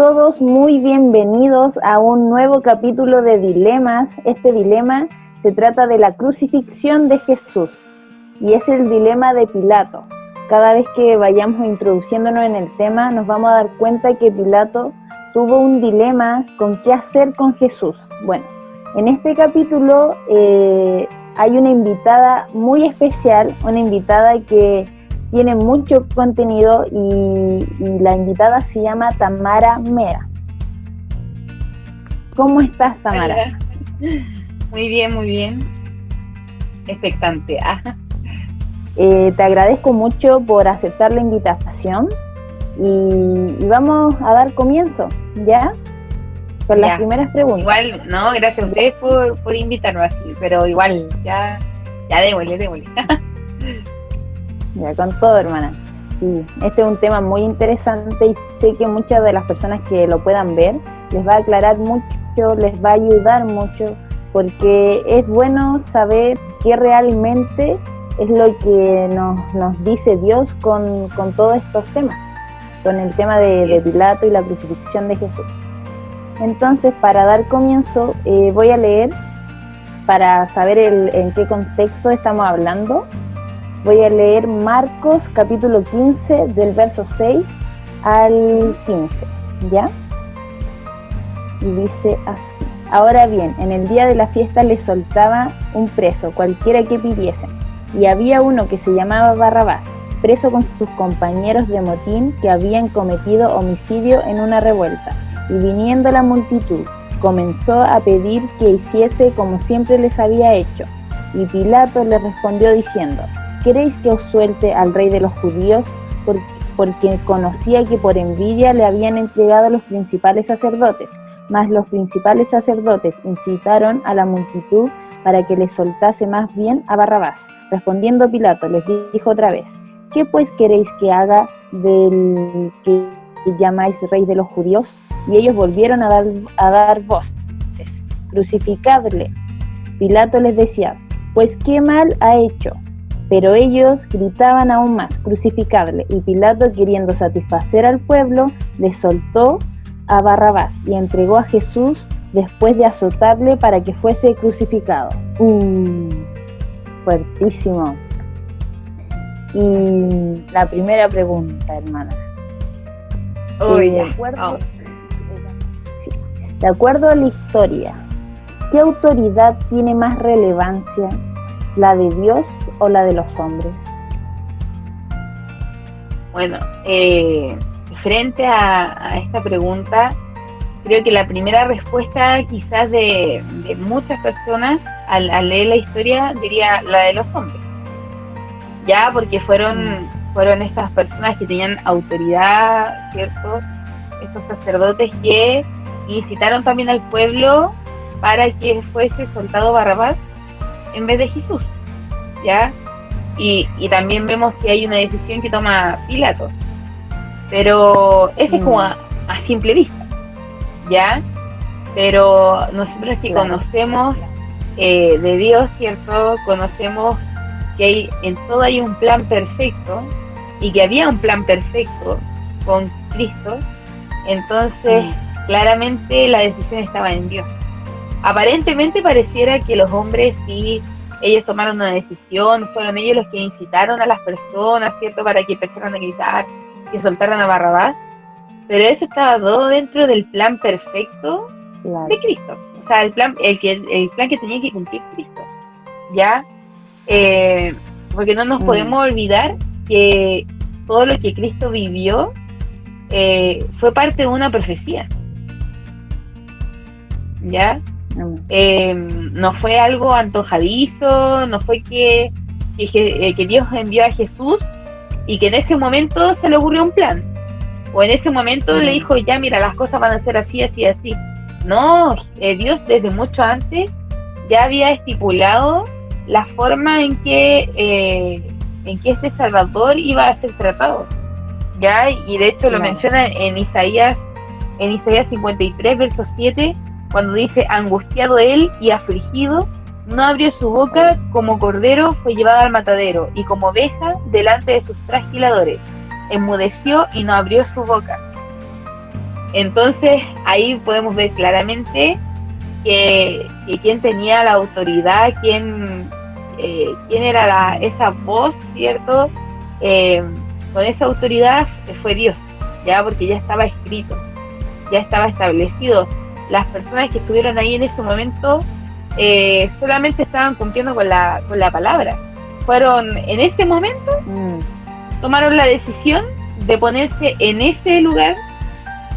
todos muy bienvenidos a un nuevo capítulo de Dilemas. Este dilema se trata de la crucifixión de Jesús y es el dilema de Pilato. Cada vez que vayamos introduciéndonos en el tema nos vamos a dar cuenta que Pilato tuvo un dilema con qué hacer con Jesús. Bueno, en este capítulo hay una invitada muy especial, una invitada que tiene mucho contenido y la invitada se llama Tamara Mera. ¿Cómo estás, Tamara? Hola. Muy bien. Expectante. Te agradezco mucho por aceptar la invitación y vamos a dar comienzo, ¿ya? Con las primeras preguntas. Igual, no, gracias a ustedes por invitarnos así, pero igual, ya démosle. Ya, con todo, hermana. Sí, este es un tema muy interesante y sé que muchas de las personas que lo puedan ver les va a aclarar mucho, les va a ayudar mucho, porque es bueno saber qué realmente es lo que nos dice Dios con todos estos temas, con el tema de Pilato y la crucifixión de Jesús. Entonces, para dar comienzo, voy a leer, para saber en qué contexto estamos hablando. Voy a leer Marcos capítulo 15 del verso 6 al 15, ¿ya? Y dice así: ahora bien, en el día de la fiesta les soltaba un preso, cualquiera que pidiesen, y había uno que se llamaba Barrabás, preso con sus compañeros de motín que habían cometido homicidio en una revuelta. Y viniendo la multitud, comenzó a pedir que hiciese como siempre les había hecho. Y Pilato le respondió diciendo: ¿queréis que os suelte al rey de los judíos? Porque conocía que por envidia le habían entregado los principales sacerdotes. Mas los principales sacerdotes incitaron a la multitud para que le soltase más bien a Barrabás. Respondiendo Pilato les dijo otra vez: ¿qué pues queréis que haga del que llamáis rey de los judíos? Y ellos volvieron a dar voces: crucificadle. Pilato les decía: pues qué mal ha hecho. Pero ellos gritaban aún más: crucificadle. Y Pilato, queriendo satisfacer al pueblo, le soltó a Barrabás y entregó a Jesús después de azotarle para que fuese crucificado. Fuertísimo. Y la primera pregunta, hermana. De acuerdo a la historia, ¿qué autoridad tiene más relevancia, la de Dios o la de los hombres? Bueno, frente a esta pregunta, creo que la primera respuesta quizás de muchas personas al leer la historia diría la de los hombres, ya, porque fueron estas personas que tenían autoridad, ¿cierto? Estos sacerdotes que incitaron también al pueblo para que fuese soltado Barrabás en vez de Jesús, ¿ya? Y también vemos que hay una decisión que toma Pilato, pero ese es como a simple vista, ¿ya? Pero nosotros que conocemos de Dios, ¿cierto? Conocemos que en todo hay un plan perfecto y que había un plan perfecto con Cristo. Entonces claramente la decisión estaba en Dios. Aparentemente pareciera que los hombres sí, ellos tomaron una decisión, fueron ellos los que incitaron a las personas, ¿cierto?, para que empezaran a gritar, que soltaran a Barrabás, pero eso estaba todo dentro del plan perfecto de Cristo. O sea, el plan que tenía que cumplir Cristo, ¿ya? Porque no nos podemos olvidar que todo lo que Cristo vivió fue parte de una profecía, ¿ya? No fue algo antojadizo, no fue que Dios envió a Jesús y que en ese momento se le ocurrió un plan, o en ese momento le dijo: ya mira, las cosas van a ser así. No, Dios desde mucho antes ya había estipulado la forma en que este Salvador iba a ser tratado, ya, y de hecho lo menciona en Isaías 53 verso 7, cuando dice: angustiado él y afligido, no abrió su boca, como cordero fue llevado al matadero, y como oveja delante de sus trasquiladores, enmudeció y no abrió su boca. Entonces ahí podemos ver claramente que quién tenía la autoridad, quién era esa voz, ¿cierto? Con esa autoridad fue Dios, ya, porque ya estaba escrito, ya estaba establecido. Las personas que estuvieron ahí en ese momento solamente estaban cumpliendo con la palabra. Fueron en ese momento, tomaron la decisión de ponerse en ese lugar,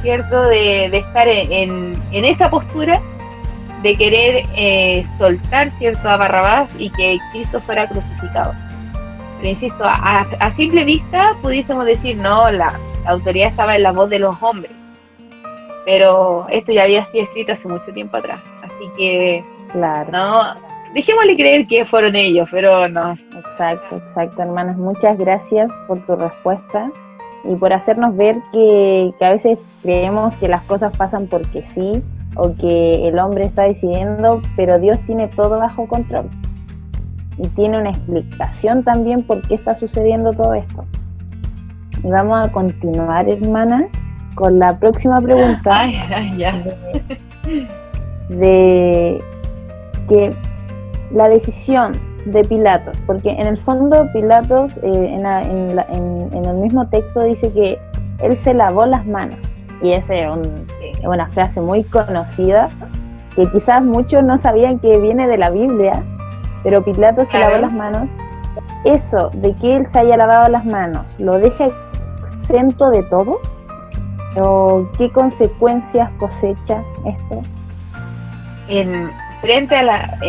¿cierto? De estar en esa postura, de querer soltar, ¿cierto?, a Barrabás y que Cristo fuera crucificado. Pero insisto, a simple vista pudiésemos decir, no, la autoridad estaba en la voz de los hombres, pero esto ya había sido escrito hace mucho tiempo atrás, así que Claro. no, dejémosle creer que fueron ellos, pero no. Exacto, hermanas. Muchas gracias por tu respuesta y por hacernos ver que a veces creemos que las cosas pasan porque sí, o que el hombre está decidiendo, pero Dios tiene todo bajo control y tiene una explicación también por qué está sucediendo todo esto. Y vamos a continuar, hermana, con la próxima pregunta. De que la decisión de Pilatos, porque en el fondo Pilatos en el mismo texto dice que él se lavó las manos, y esa es una frase muy conocida que quizás muchos no sabían que viene de la Biblia, pero Pilatos se lavó las manos. Eso de que él se haya lavado las manos, ¿lo deja exento de todo? ¿O qué consecuencias cosecha esto? En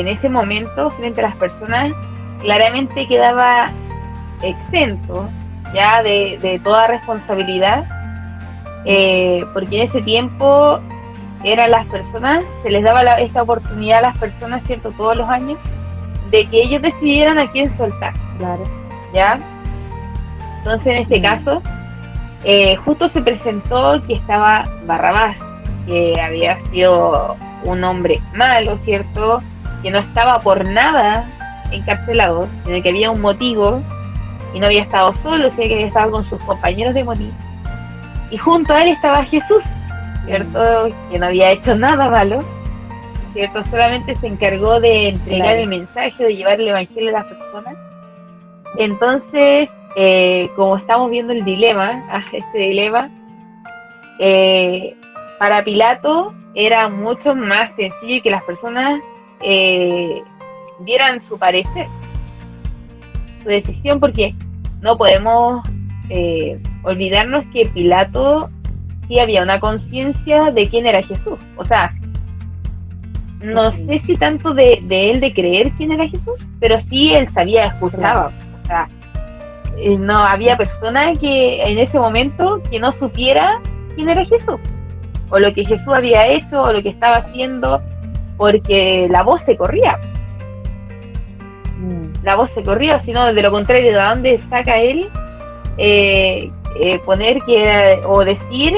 ese momento, frente a las personas, claramente quedaba exento ya de toda responsabilidad, porque en ese tiempo eran las personas, se les daba esta oportunidad a las personas, ¿cierto?, todos los años, de que ellos decidieran a quién soltar. Claro. ¿Ya? Entonces, en este caso, justo se presentó que estaba Barrabás, que había sido un hombre malo, ¿cierto?, que no estaba por nada encarcelado, sino que había un motivo, y no había estado solo, sino que había estado con sus compañeros de morir. Y junto a él estaba Jesús, ¿cierto?, que no había hecho nada malo, ¿cierto?, solamente se encargó de entregar el mensaje, de llevar el evangelio a las personas. Entonces, como estamos viendo el dilema, este dilema, para Pilato era mucho más sencillo que las personas dieran su parecer, su decisión, porque no podemos olvidarnos que Pilato sí había una conciencia de quién era Jesús. O sea, no sé si tanto de él de creer quién era Jesús, pero sí él sabía, escuchaba. O sea, no había persona que en ese momento que no supiera quién era Jesús, o lo que Jesús había hecho, o lo que estaba haciendo, porque la voz se corría. La voz se corría, sino de lo contrario, ¿de dónde saca él poner que o decir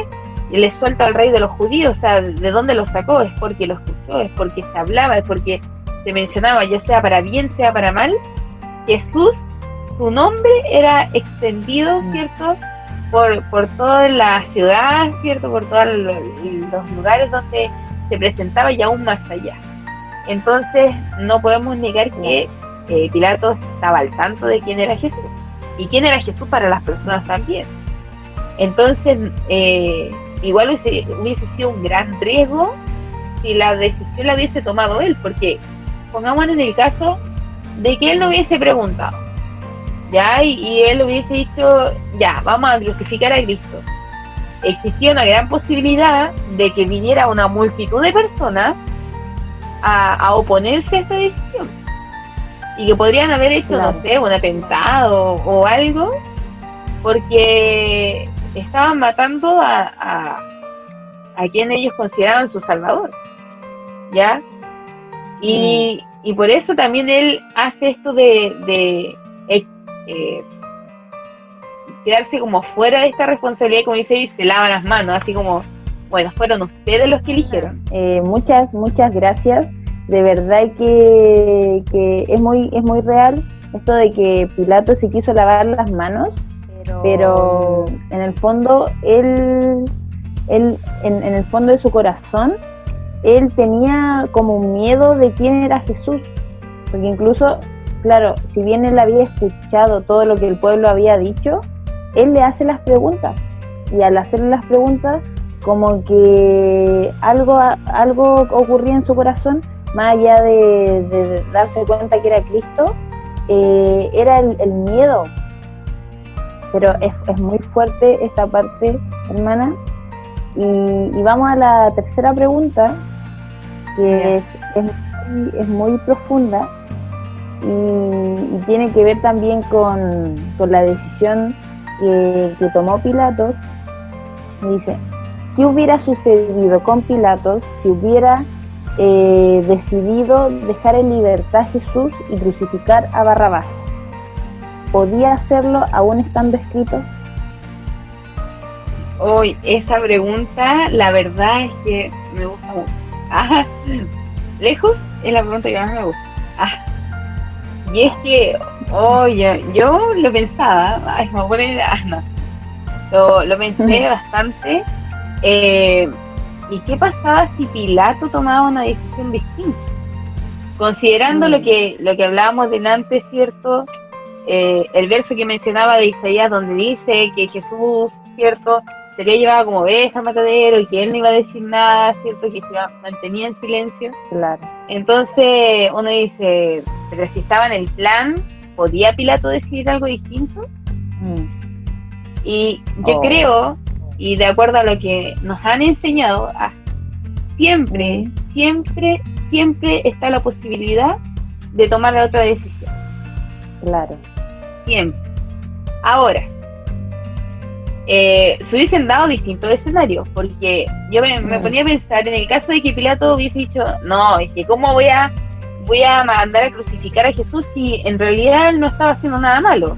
le suelta al rey de los judíos? O sea, ¿de dónde lo sacó? Es porque lo escuchó, es porque se hablaba, es porque se mencionaba, ya sea para bien, sea para mal. Jesús, su nombre era extendido, ¿cierto?, por toda la ciudad, ¿cierto?, por todos los lugares donde se presentaba y aún más allá. Entonces no podemos negar que Pilato estaba al tanto de quién era Jesús y quién era Jesús para las personas también. Entonces igual hubiese sido un gran riesgo si la decisión la hubiese tomado él, porque pongámonos en el caso de que él no hubiese preguntado, ya, y él hubiese dicho, ya, vamos a crucificar a Cristo. Existía una gran posibilidad de que viniera una multitud de personas a oponerse a esta decisión, y que podrían haber hecho, no sé, un atentado o algo, porque estaban matando a quien ellos consideraban su salvador, ¿ya? Y por eso también él hace esto de quedarse como fuera de esta responsabilidad, como dice, y se lava las manos, así como, bueno, fueron ustedes los que eligieron. Muchas gracias. De verdad que es muy real esto de que Pilato se quiso lavar las manos, pero en el fondo él él en el fondo de su corazón, él tenía como un miedo de quién era Jesús, porque incluso, claro, si bien él había escuchado todo lo que el pueblo había dicho, él le hace las preguntas, y al hacerle las preguntas, como que algo ocurría en su corazón, más allá de darse cuenta que era Cristo, era el miedo. Pero es muy fuerte esta parte, hermana. Y vamos a la tercera pregunta, que es muy profunda y tiene que ver también con la decisión que tomó Pilatos. Me dice, ¿qué hubiera sucedido con Pilatos si hubiera decidido dejar en libertad a Jesús y crucificar a Barrabás? ¿Podía hacerlo aún estando escrito? Hoy, esa pregunta, la verdad es que me gusta mucho. Lejos es la pregunta que más me gusta. Y es que, yo lo pensaba, me pone, no. Lo pensé bastante. ¿Y qué pasaba si Pilato tomaba una decisión distinta? Considerando lo que hablábamos delante, ¿cierto? El verso que mencionaba de Isaías, donde dice que Jesús, ¿cierto?, sería llevado como oveja al matadero y que él no iba a decir nada, ¿cierto?, que se mantenía en silencio. Claro. Entonces uno dice, pero si estaba en el plan, ¿podía Pilato decidir algo distinto? Y yo creo, y de acuerdo a lo que nos han enseñado, siempre está la posibilidad de tomar la otra decisión. Claro. Siempre. Ahora, se hubiesen dado distintos escenarios, porque yo me ponía a pensar en el caso de que Pilato hubiese dicho, no, es que cómo voy a mandar a crucificar a Jesús si en realidad él no estaba haciendo nada malo.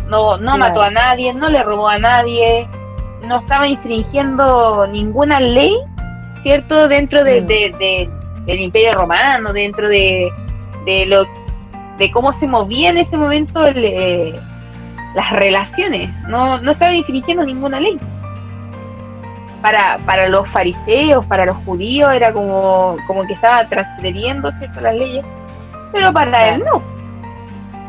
No claro. Mató a nadie, no le robó a nadie, no estaba infringiendo ninguna ley, ¿cierto?, dentro del Imperio Romano, dentro de cómo se movía en ese momento las relaciones. No estaba infringiendo ninguna ley. Para los fariseos, para los judíos, era como que estaba transgrediendo, ¿cierto?, las leyes, pero para él no.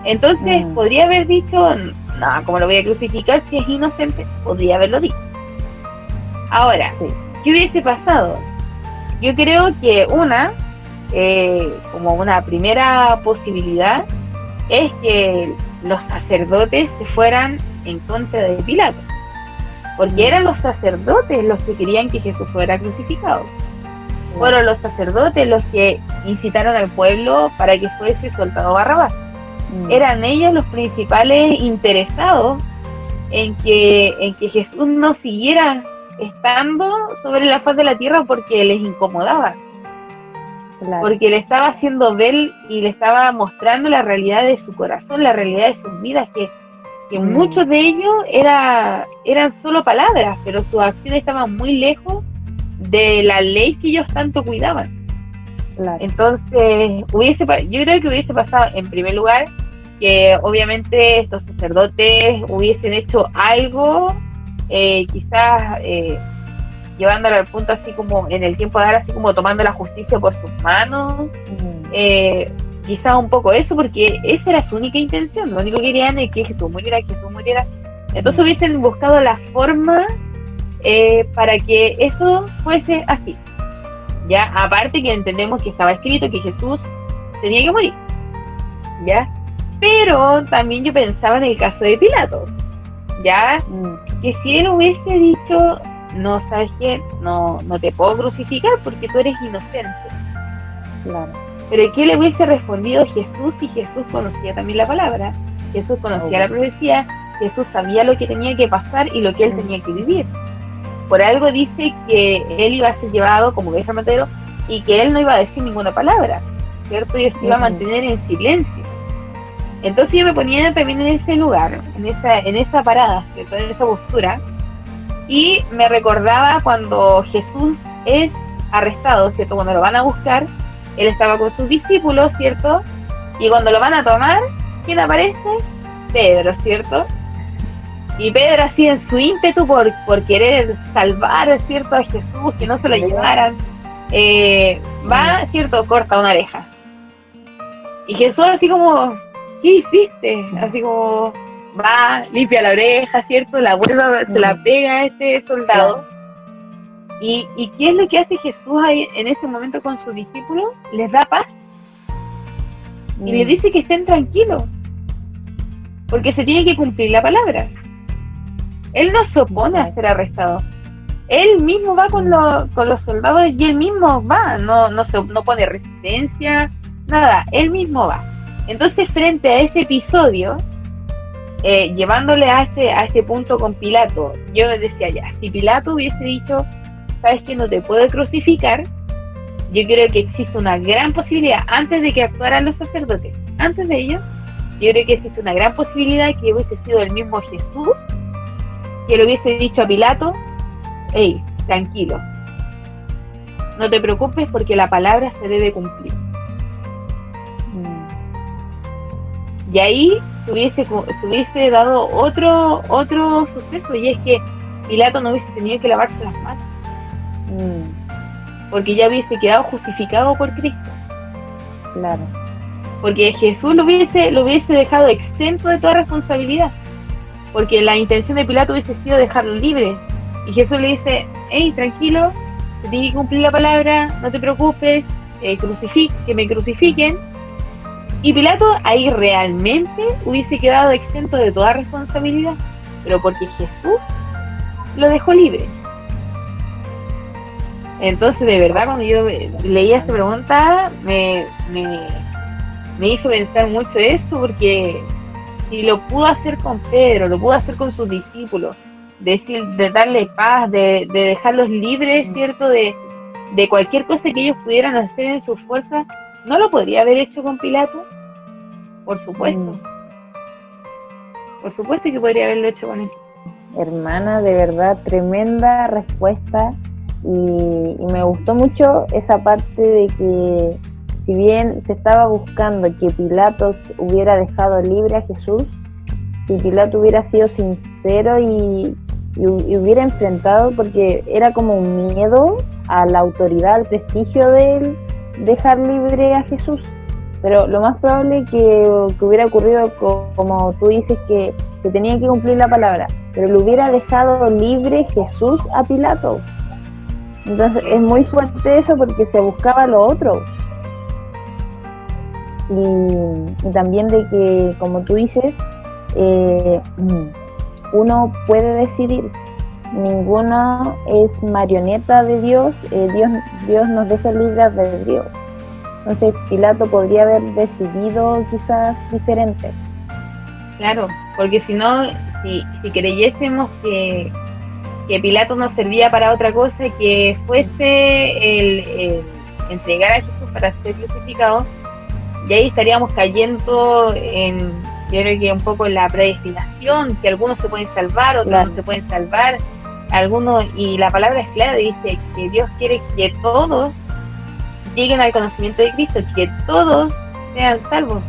Entonces podría haber dicho, no, ¿cómo lo voy a crucificar si es inocente? Podría haberlo dicho. Ahora, ¿qué hubiese pasado? Yo creo que como una primera posibilidad es que los sacerdotes se fueran en contra de Pilato, porque eran los sacerdotes los que querían que Jesús fuera crucificado. Fueron los sacerdotes los que incitaron al pueblo para que fuese soltado Barrabás. Eran ellos los principales interesados en que Jesús no siguiera estando sobre la faz de la tierra porque les incomodaba. Claro. Porque le estaba haciendo ver y le estaba mostrando la realidad de su corazón, la realidad de sus vidas, que muchos de ellos eran solo palabras, pero sus acciones estaban muy lejos de la ley que ellos tanto cuidaban. Claro. Entonces, yo creo que hubiese pasado, en primer lugar, que obviamente estos sacerdotes hubiesen hecho algo, quizás llevándolo al punto así como en el tiempo de ahora, así como tomando la justicia por sus manos, quizás un poco eso, porque esa era su única intención. Lo único que querían es que Jesús muriera. Entonces hubiesen buscado la forma para que eso fuese así. Ya, aparte que entendemos que estaba escrito que Jesús tenía que morir, ya, pero también yo pensaba en el caso de Pilato, ya, que si él hubiese dicho, no, ¿sabes qué? No te puedo crucificar porque tú eres inocente. Claro. Pero ¿qué le hubiese respondido Jesús si Jesús conocía también la palabra? Jesús conocía la profecía, Jesús sabía lo que tenía que pasar y lo que él tenía que vivir. Por algo dice que él iba a ser llevado como oveja al matadero y que él no iba a decir ninguna palabra, ¿cierto? Y se iba a mantener en silencio. Entonces yo me ponía también en ese lugar, en esa parada, ¿cierto?, en esa postura, y me recordaba cuando Jesús es arrestado, ¿cierto?, cuando lo van a buscar, él estaba con sus discípulos, ¿cierto?, y cuando lo van a tomar, ¿quién aparece? Pedro, ¿cierto? Y Pedro, así en su ímpetu por querer salvar, ¿cierto?, a Jesús, que no se lo llevaran, va, ¿cierto?, corta una oreja. Y Jesús así como, ¿qué hiciste? Así como, va, limpia la oreja, ¿cierto?, la vuelve, se la pega a este soldado. ¿Y qué es lo que hace Jesús ahí, en ese momento con sus discípulos? Les da paz. Y les dice que estén tranquilos, porque se tiene que cumplir la palabra. Él no se opone a ser arrestado. Él mismo va con los soldados y él mismo va, no pone resistencia, nada, él mismo va. Entonces, frente a ese episodio, llevándole a este punto con Pilato, yo decía ya, si Pilato hubiese dicho, sabes que no te puedo crucificar, yo creo que existe una gran posibilidad, antes de que actuaran los sacerdotes, antes de ello, yo creo que existe una gran posibilidad que hubiese sido el mismo Jesús que le hubiese dicho a Pilato, hey, tranquilo, no te preocupes porque la palabra se debe cumplir. Y ahí se hubiese dado otro suceso, y es que Pilato no hubiese tenido que lavarse las manos, porque ya hubiese quedado justificado por Cristo. Claro. Porque Jesús lo hubiese dejado exento de toda responsabilidad, porque la intención de Pilato hubiese sido dejarlo libre, y Jesús le dice, hey, tranquilo, te tiene que cumplir la palabra, no te preocupes, que me crucifiquen. Y Pilato ahí realmente hubiese quedado exento de toda responsabilidad, pero porque Jesús lo dejó libre. Entonces, de verdad, cuando yo leía esa pregunta, me hizo pensar mucho esto, porque si lo pudo hacer con Pedro, lo pudo hacer con sus discípulos, de darle paz, de dejarlos libres, ¿cierto?, de cualquier cosa que ellos pudieran hacer en sus fuerzas, ¿no lo podría haber hecho con Pilato? Por supuesto. Por supuesto que podría haberlo hecho con él. Hermana, de verdad, tremenda respuesta. Y me gustó mucho esa parte de que, si bien se estaba buscando que Pilato hubiera dejado libre a Jesús, si Pilato hubiera sido sincero y hubiera enfrentado, porque era como un miedo a la autoridad, al prestigio de él, dejar libre a Jesús. Pero lo más probable que hubiera ocurrido, como tú dices, que se tenía que cumplir la palabra, pero lo hubiera dejado libre Jesús a Pilato. Entonces es muy fuerte eso, porque se buscaba lo otro. Y también de que, como tú dices, uno puede decidir. Ninguno es marioneta de Dios. Dios nos deja libre albedrío. Entonces Pilato podría haber decidido quizás diferente. Claro, porque si no, si creyésemos que Pilato no servía para otra cosa que fuese el entregar a Jesús para ser crucificado, y ahí estaríamos cayendo yo creo que un poco en la predestinación, que algunos se pueden salvar, otros no se pueden salvar, algunos, y la palabra es clara, dice que Dios quiere que todos lleguen al conocimiento de Cristo, que todos sean salvos.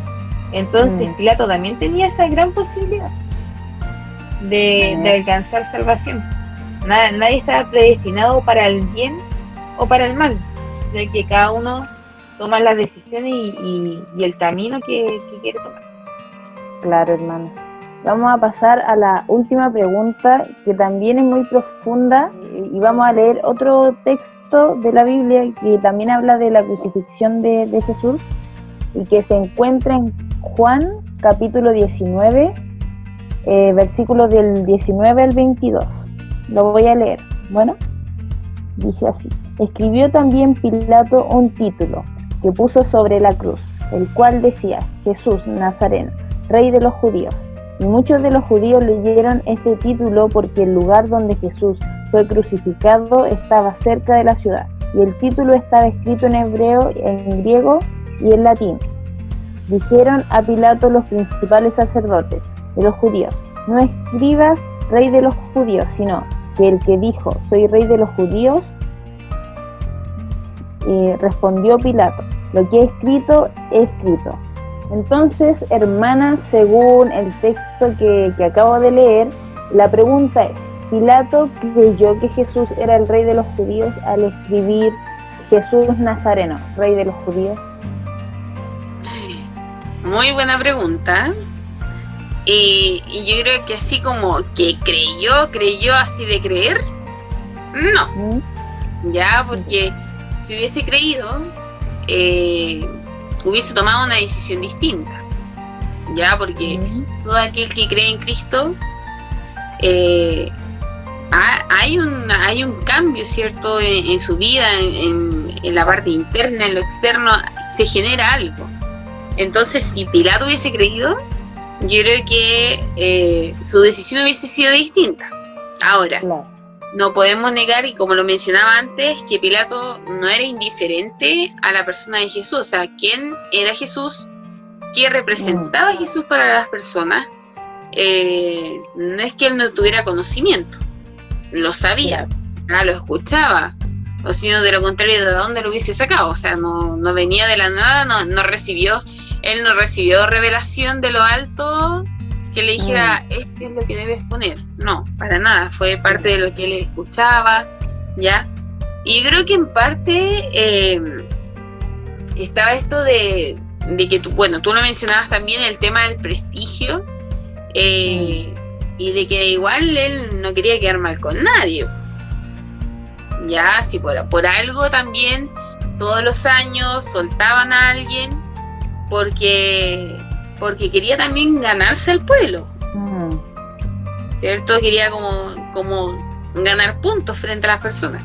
Entonces Pilato también tenía esa gran posibilidad de alcanzar salvación. Nadie estaba predestinado para el bien o para el mal, sino que cada uno toma las decisiones y el camino que quiere tomar. Claro, hermano. Vamos a pasar a la última pregunta, que también es muy profunda, y vamos a leer otro texto de la Biblia que también habla de la crucifixión de Jesús, y que se encuentra en Juan capítulo 19, versículos del 19 al 22. Lo voy a leer. Bueno, dice así: escribió también Pilato un título que puso sobre la cruz, el cual decía: Jesús Nazareno, Rey de los Judíos. Y muchos de los judíos leyeron este título porque el lugar donde Jesús fue crucificado estaba cerca de la ciudad, y el título estaba escrito en hebreo, en griego y en latín. Dijeron a Pilato los principales sacerdotes de los judíos: no escribas Rey de los Judíos, sino que el que dijo soy Rey de los Judíos. Respondió Pilato: lo que he escrito, he escrito. Entonces, hermana, según el texto que acabo de leer, La pregunta es, ¿Pilato creyó que Jesús era el rey de los judíos al escribir Jesús Nazareno, rey de los judíos? Muy buena pregunta. Y yo creo que así como que creyó así de creer, no. Ya, porque si hubiese creído, hubiese tomado una decisión distinta. Ya, porque todo aquel que cree en Cristo, hay un cambio, ¿cierto? En su vida, en la parte interna, en lo externo, se genera algo. Entonces, si Pilato hubiese creído, yo creo que su decisión hubiese sido distinta. Ahora, no podemos negar, y como lo mencionaba antes, que Pilato no era indiferente a la persona de Jesús. O sea, ¿quién era Jesús? ¿Qué representaba Jesús para las personas? No es que él no tuviera conocimiento, lo sabía, lo escuchaba, o sino de lo contrario, ¿de dónde lo hubiese sacado? O sea, no venía de la nada, él no recibió revelación de lo alto que le dijera, esto es lo que debes poner. No, para nada, fue parte de lo que él escuchaba, ¿ya? Y creo que en parte estaba esto de que tú lo mencionabas también, el tema del prestigio, y de que igual él no quería quedar mal con nadie. Ya, si por algo también todos los años soltaban a alguien porque quería también ganarse al pueblo, ¿cierto? Quería como ganar puntos frente a las personas.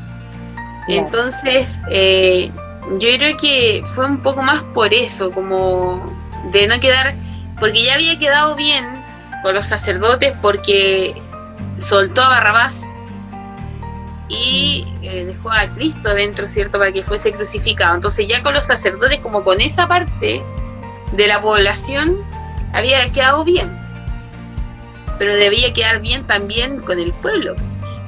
Entonces, yo creo que fue un poco más por eso, como de no quedar, porque ya había quedado bien con los sacerdotes, porque soltó a Barrabás y dejó a Cristo dentro, ¿cierto?, para que fuese crucificado. Entonces ya con los sacerdotes, como con esa parte de la población, había quedado bien, pero debía quedar bien también con el pueblo,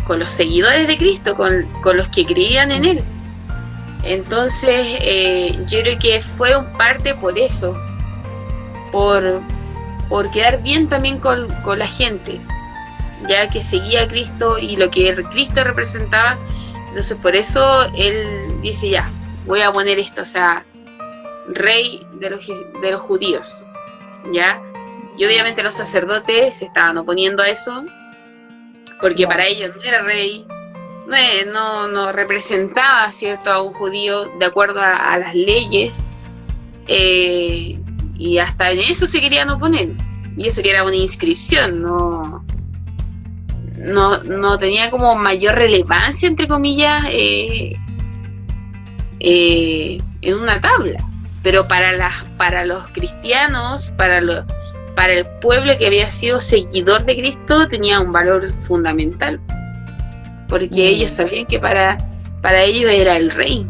con los seguidores de Cristo, con los que creían en él. Entonces yo creo que fue un parte por eso, por quedar bien también con la gente, ya que seguía a Cristo y lo que Cristo representaba. Entonces por eso él dice, ya, voy a poner esto, o sea, rey de los judíos, ya. Y obviamente los sacerdotes se estaban oponiendo a eso, porque para ellos no era rey, no representaba, ¿cierto?, a un judío de acuerdo a las leyes, y hasta en eso se querían oponer, y eso que era una inscripción, no tenía como mayor relevancia, entre comillas, en una tabla, pero para los cristianos, para el pueblo que había sido seguidor de Cristo, tenía un valor fundamental, porque ellos sabían que para ellos era el rey,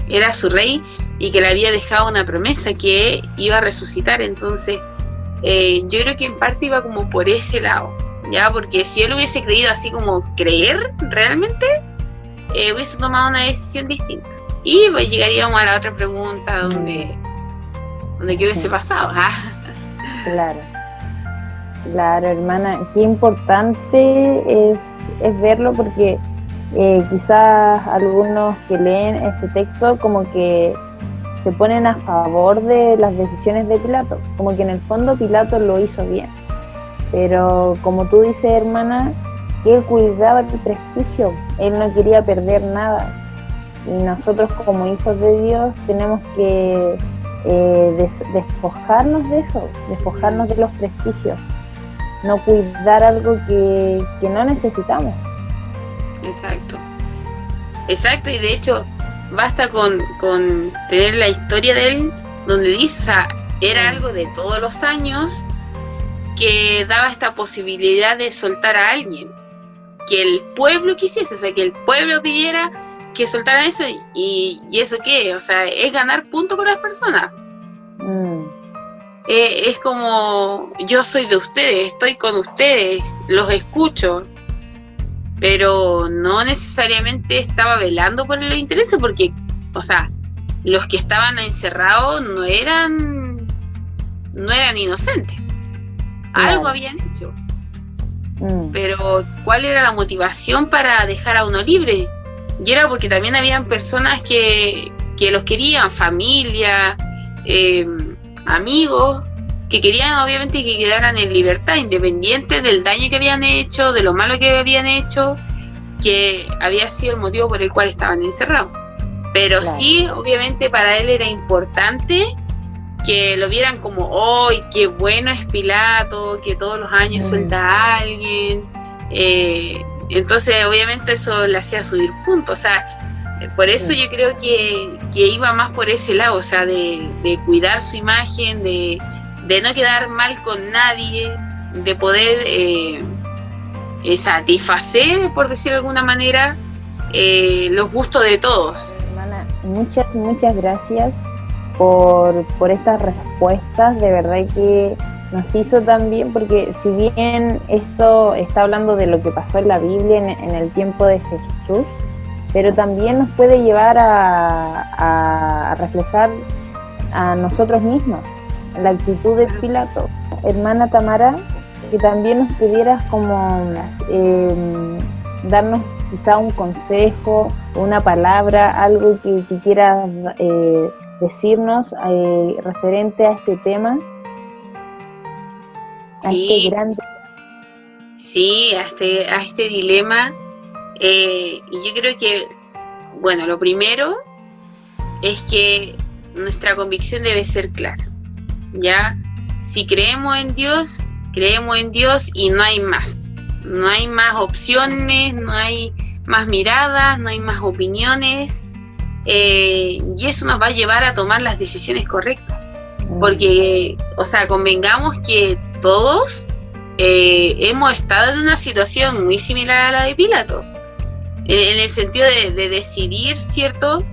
era su rey, y que le había dejado una promesa que iba a resucitar. Entonces yo creo que en parte iba como por ese lado, ya, porque si él hubiese creído así como creer realmente, hubiese tomado una decisión distinta, y pues llegaríamos a la otra pregunta donde qué hubiese pasado. Claro, hermana, qué importante es verlo, porque quizás algunos que leen este texto como que se ponen a favor de las decisiones de Pilato, como que en el fondo Pilato lo hizo bien, pero como tú dices, hermana, que él cuidaba el prestigio, él no quería perder nada, y nosotros como hijos de Dios tenemos que despojarnos de eso, despojarnos de los prestigios, no cuidar algo que no necesitamos. Exacto, y de hecho basta con tener la historia de él, donde dice, o sea, era algo de todos los años que daba esta posibilidad de soltar a alguien, que el pueblo quisiese, o sea, que el pueblo pidiera que soltaran eso, y eso qué, o sea, es ganar puntos con las personas. Es como, yo soy de ustedes, estoy con ustedes, los escucho, pero no necesariamente estaba velando por los intereses, porque, o sea, los que estaban encerrados no eran inocentes, algo habían hecho. Pero ¿cuál era la motivación para dejar a uno libre? Y era porque también habían personas que los querían, familia, amigos, que querían obviamente que quedaran en libertad, independiente del daño que habían hecho, de lo malo que habían hecho, que había sido el motivo por el cual estaban encerrados. Pero claro, sí, obviamente para él era importante que lo vieran como, ¡ay, qué bueno es Pilato, que todos los años suelta a alguien! Entonces obviamente eso le hacía subir puntos, o sea, por eso yo creo que iba más por ese lado, o sea, de cuidar su imagen, de no quedar mal con nadie, de poder satisfacer, por decir de alguna manera, los gustos de todos. Hermana, muchas gracias por estas respuestas, de verdad que nos hizo también, porque si bien esto está hablando de lo que pasó en la Biblia en el tiempo de Jesús, pero también nos puede llevar a reflejar a nosotros mismos, la actitud de Pilato. Hermana Tamara, que también nos pudieras como darnos quizá un consejo, una palabra, algo que quieras decirnos referente a este tema. Sí, a este dilema, y yo creo que, bueno, lo primero es que nuestra convicción debe ser clara, ¿ya? Si creemos en Dios y no hay más opciones, no hay más miradas, no hay más opiniones, y eso nos va a llevar a tomar las decisiones correctas, porque, o sea, convengamos que todos hemos estado en una situación muy similar a la de Pilato, en el sentido de decidir, ¿cierto?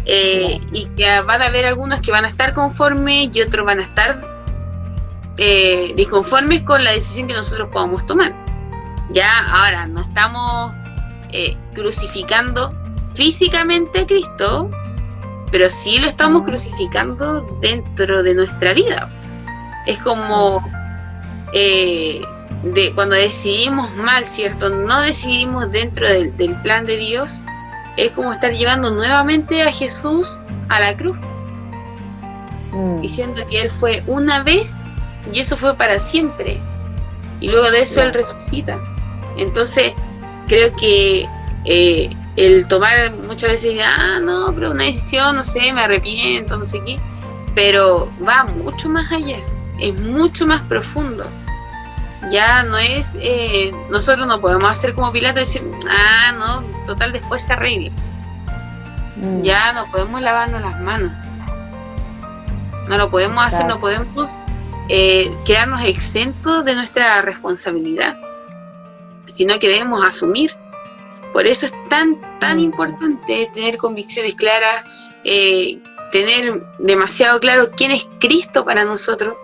Y que van a haber algunos que van a estar conformes y otros van a estar disconformes con la decisión que nosotros podamos tomar. Ya ahora no estamos crucificando físicamente a Cristo, pero sí lo estamos crucificando dentro de nuestra vida. Es como cuando decidimos mal, ¿cierto? No decidimos dentro del plan de Dios, es como estar llevando nuevamente a Jesús a la cruz, diciendo que Él fue una vez y eso fue para siempre, y luego de eso Él resucita. Entonces creo que el tomar muchas veces, no, pero una decisión, no sé, me arrepiento, no sé qué, pero va mucho más allá, es mucho más profundo. Ya no es, nosotros no podemos hacer como Pilato y decir, no, total, después se arregla. Ya no podemos lavarnos las manos, no lo podemos hacer, no podemos quedarnos exentos de nuestra responsabilidad, sino que debemos asumir. Por eso es tan importante tener convicciones claras, tener demasiado claro quién es Cristo para nosotros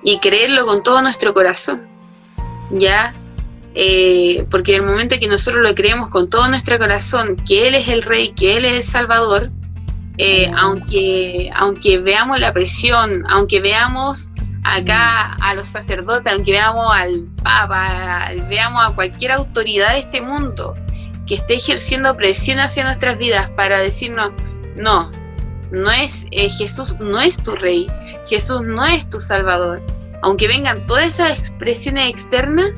y creerlo con todo nuestro corazón, ¿ya? Porque en el momento que nosotros lo creemos con todo nuestro corazón, que Él es el Rey, que Él es el Salvador, aunque veamos la presión, aunque veamos acá a los sacerdotes, aunque veamos al Papa, veamos a cualquier autoridad de este mundo que esté ejerciendo presión hacia nuestras vidas para decirnos, no es Jesús, no es tu Rey, Jesús no es tu Salvador, aunque vengan todas esas expresiones externas,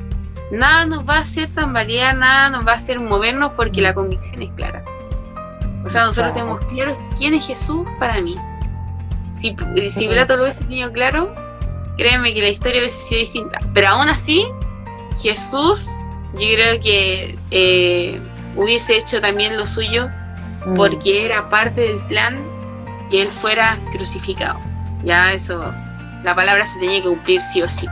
nada nos va a hacer tambalear, nada nos va a hacer movernos, porque la convicción es clara. O sea, nosotros tenemos claro quién es Jesús para mí. Si Pilato lo hubiese tenido claro, créeme que la historia hubiese sido distinta. Pero aún así, Jesús, yo creo que hubiese hecho también lo suyo, porque era parte del plan que Él fuera crucificado. Ya eso, la palabra se tenía que cumplir sí o sí.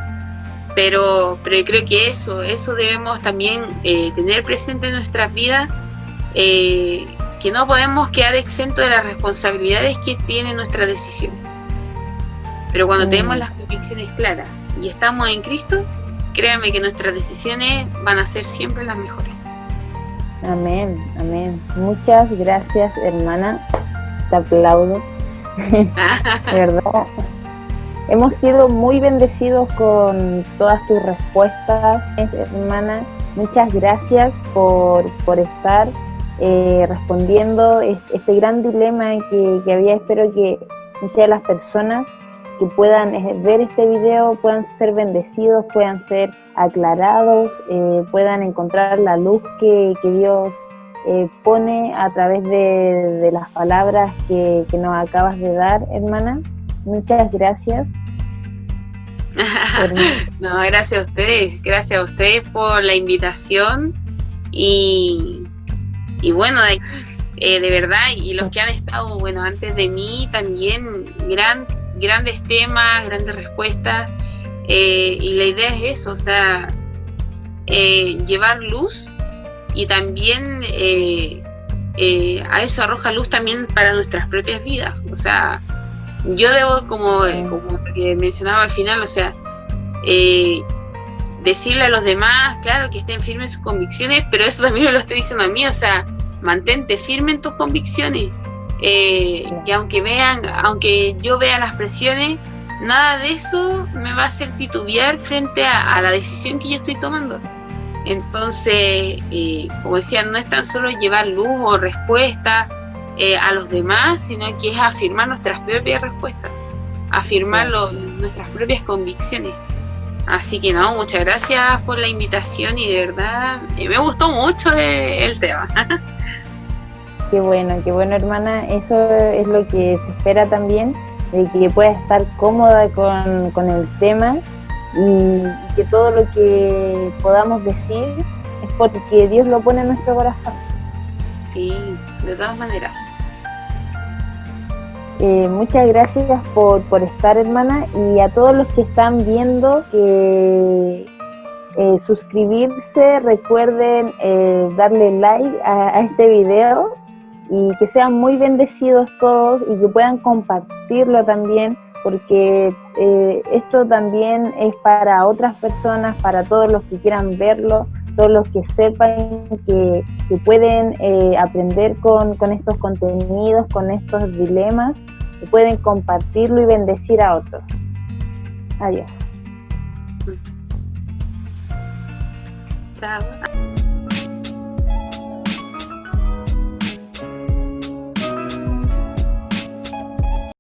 Pero yo creo que eso debemos también tener presente en nuestras vidas, que no podemos quedar exentos de las responsabilidades que tiene nuestra decisión. Pero cuando tenemos las convicciones claras y estamos en Cristo, créanme que nuestras decisiones van a ser siempre las mejores. Amén. Muchas gracias, hermana. Te aplaudo. De verdad. Hemos sido muy bendecidos con todas tus respuestas, hermana. Muchas gracias por estar respondiendo este gran dilema que había. Espero que muchas de las personas que puedan ver este video puedan ser bendecidos, puedan ser aclarados, puedan encontrar la luz que Dios pone a través de las palabras que nos acabas de dar, hermana. Muchas gracias. No, gracias a ustedes por la invitación y bueno, de verdad, y los que han estado, bueno, antes de mí también, grandes temas, grandes respuestas, y la idea es eso, o sea, llevar luz y también a eso arroja luz también para nuestras propias vidas, o sea, yo debo, como que mencionaba al final, o sea, decirle a los demás, claro, que estén firmes en sus convicciones, pero eso también me lo estoy diciendo a mí, o sea, mantente firme en tus convicciones, y aunque yo vea las presiones, nada de eso me va a hacer titubear frente a la decisión que yo estoy tomando. Entonces, como decía, no es tan solo llevar luz o respuesta a los demás, sino que es afirmar nuestras propias respuestas, afirmar nuestras propias convicciones. Así que no, muchas gracias por la invitación y de verdad me gustó mucho el tema. Qué bueno, hermana. Eso es lo que se espera también, de que puedas estar cómoda con el tema y que todo lo que podamos decir es porque Dios lo pone en nuestro corazón. Sí, de todas maneras. Muchas gracias por estar, hermana, y a todos los que están viendo, que suscribirse, recuerden darle like a este video y que sean muy bendecidos todos y que puedan compartirlo también, porque esto también es para otras personas, para todos los que quieran verlo, todos los que sepan que pueden aprender con estos contenidos, con estos dilemas, que pueden compartirlo y bendecir a otros. Adiós. Chao.